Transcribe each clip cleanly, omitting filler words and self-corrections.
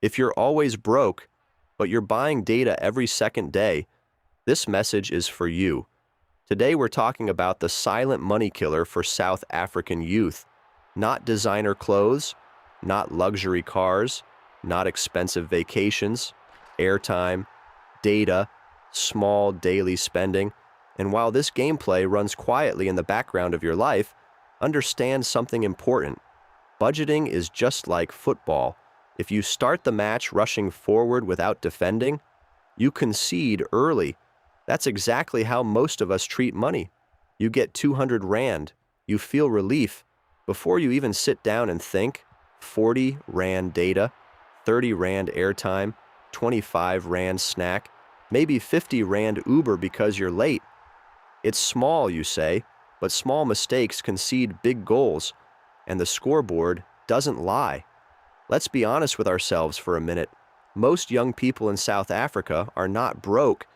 If you're always broke, but you're buying data every second day, this message is for you. Today we're talking about the silent money killer for South African youth. Not designer clothes, not luxury cars, not expensive vacations, airtime, data, small daily spending. And while this gameplay runs quietly in the background of your life, understand something important. Budgeting is just like football. If you start the match rushing forward without defending, you concede early. That's exactly how most of us treat money. You get 200 Rand, you feel relief. Before you even sit down and think, 40 Rand data, 30 Rand airtime, 25 Rand snack, maybe 50 Rand Uber because you're late. It's small, you say, but small mistakes concede big goals, and the scoreboard doesn't lie. Let's be honest with ourselves for a minute. Most young people in South Africa are not broke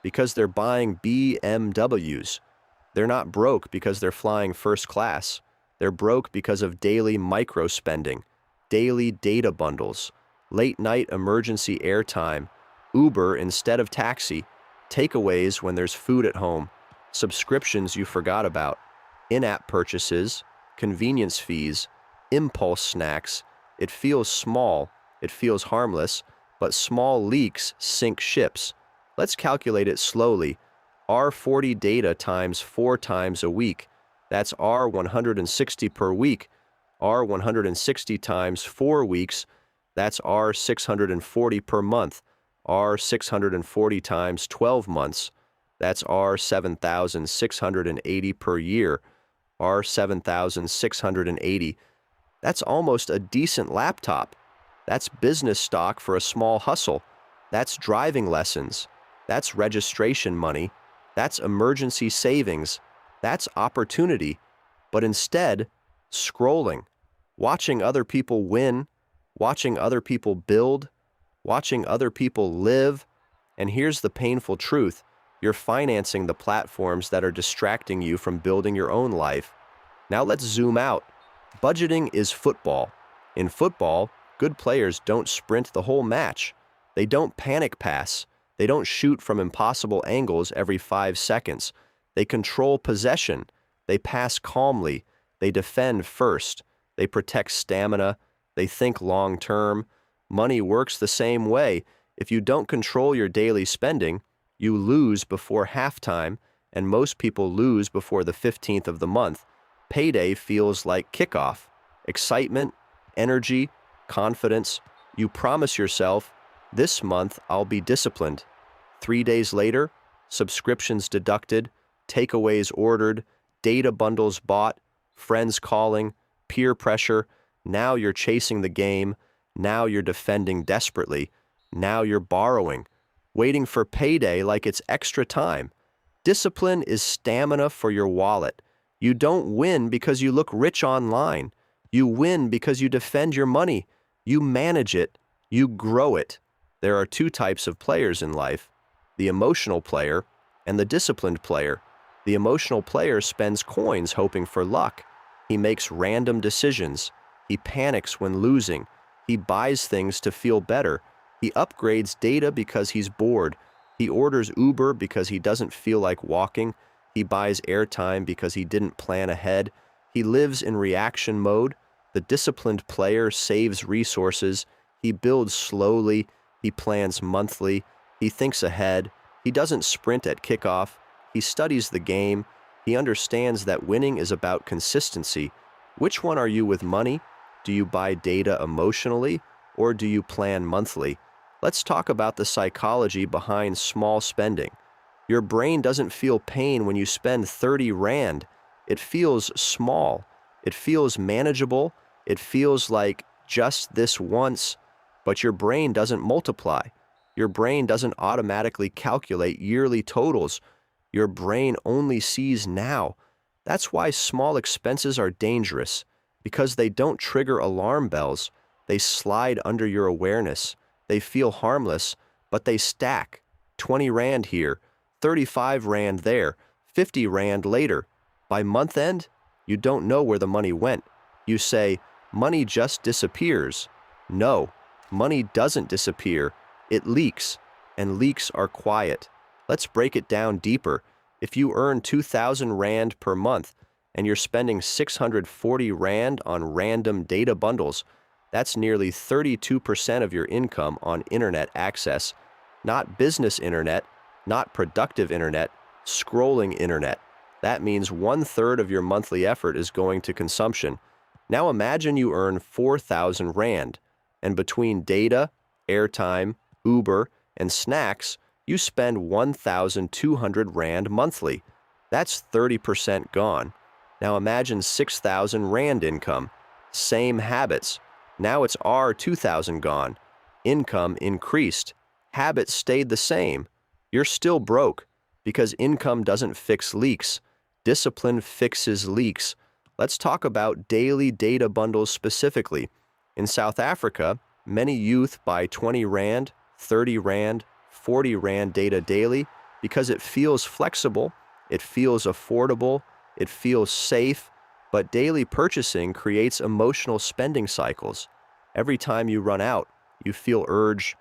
because they're buying BMWs. They're not broke because they're flying first class. They're broke because of daily micro spending, daily data bundles, late night emergency airtime, Uber instead of taxi, takeaways when there's food at home, subscriptions you forgot about, in-app purchases, convenience fees, impulse snacks. It feels small, it feels harmless, but small leaks sink ships. Let's calculate it slowly. R40 data times 4 times a week. That's R160 per week. R160 times 4 weeks. That's R640 per month. R640 times 12 months. That's R7,680 per year. R7,680. That's almost a decent laptop. That's business stock for a small hustle. That's driving lessons. That's registration money. That's emergency savings. That's opportunity. But instead, scrolling, watching other people win, watching other people build, watching other people live. And here's the painful truth. You're financing the platforms that are distracting you from building your own life. Now let's zoom out. Budgeting is football. In football, good players don't sprint the whole match. They don't panic pass. They don't shoot from impossible angles every 5 seconds. They control possession. They pass calmly. They defend first. They protect stamina. They think long term. Money works the same way. If you don't control your daily spending, you lose before halftime, and most people lose before the 15th of the month. Payday feels like kickoff. Excitement, energy, confidence. You promise yourself, this month I'll be disciplined. 3 days later, subscriptions deducted, takeaways ordered, data bundles bought, friends calling, peer pressure. Now you're chasing the game. Now you're defending desperately. Now you're borrowing, waiting for payday like it's extra time. Discipline is stamina for your wallet. You don't win because you look rich online. You win because you defend your money. You manage it. You grow it. There are 2 types of players in life, the emotional player and the disciplined player. The emotional player spends coins hoping for luck. He makes random decisions. He panics when losing. He buys things to feel better. He upgrades data because he's bored. He orders Uber because he doesn't feel like walking. He buys airtime because he didn't plan ahead. He lives in reaction mode. The disciplined player saves resources. He builds slowly. He plans monthly. He thinks ahead. He doesn't sprint at kickoff. He studies the game. He understands that winning is about consistency. Which one are you with money? Do you buy data emotionally, or do you plan monthly? Let's talk about the psychology behind small spending. Your brain doesn't feel pain when you spend 30 Rand. It feels small. It feels manageable. It feels like just this once, but your brain doesn't multiply. Your brain doesn't automatically calculate yearly totals. Your brain only sees now. That's why small expenses are dangerous, because they don't trigger alarm bells. They slide under your awareness. They feel harmless, but they stack. 20 Rand here, 35 Rand there, 50 Rand later. By month end, you don't know where the money went. You say, money just disappears. No, Money doesn't disappear, it leaks, and leaks are quiet. Let's break it down deeper. If you earn 2,000 Rand per month and you're spending 640 Rand on random data bundles, that's nearly 32% of your income on internet access. Not business internet, not productive internet, scrolling internet. That means 1/3 of your monthly effort is going to consumption. Now imagine you earn 4,000 Rand, and between data, airtime, Uber, and snacks, you spend 1,200 Rand monthly. That's 30% gone. Now imagine 6,000 Rand income. Same habits. Now it's our 2,000 gone. Income increased. Habits stayed the same. You're still broke because income doesn't fix leaks. Discipline fixes leaks. Let's talk about daily data bundles specifically. In South Africa, many youth buy 20 Rand, 30 Rand, 40 Rand data daily because it feels flexible, it feels affordable, it feels safe, but daily purchasing creates emotional spending cycles. Every time you run out, you feel urge